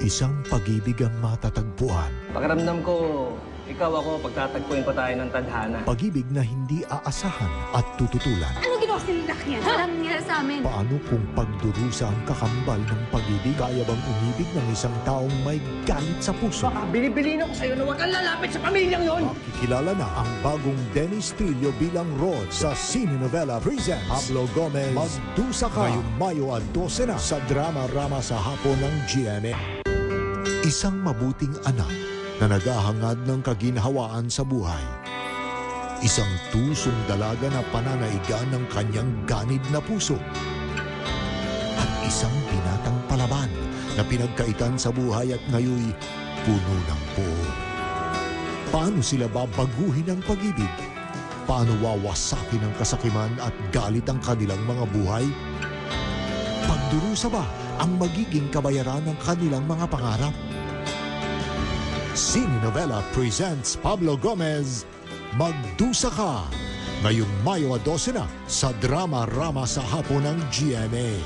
Isang pag-ibig ang matatagpuan. Pakiramdam ko, ikaw ako, pagtatagpuin pa tayo ng tadhana. Pag-ibig na hindi aasahan at tututulan. Ano ginawa sa nilak yan? Walang nangyari sa amin. Paano kung pagdurusa ang kakambal ng pag-ibig? Kaya bang umibig ng isang taong may galit sa puso? Baka binibilin ako sa'yo na huwag kang lalapit sa pamilyang yon. Makikilala na ang bagong Dennis Trillo bilang Rod sa Cinenovela Presents Pablo Gomez, Magdusa Ka, ngayong Mayo 12 na sa drama-rama sa hapon ng GMA. Isang mabuting anak na naghahangad ng kaginhawaan sa buhay. Isang tusong dalaga na pananaigan ng kanyang ganid na puso. At isang binatang palaban na pinagkaitan sa buhay at ngayoy puno ng puo. Paano sila babaguhin ang pag-ibig? Paano wawasakin ang kasakiman at galit ang kanilang mga buhay? Pagdurusa ba ang magiging kabayaran ng kanilang mga pangarap? Cinenovela presents Pablo Gomez, Magdusa Ka, ngayong Mayo 12 na sa drama-rama sa hapon ng GMA.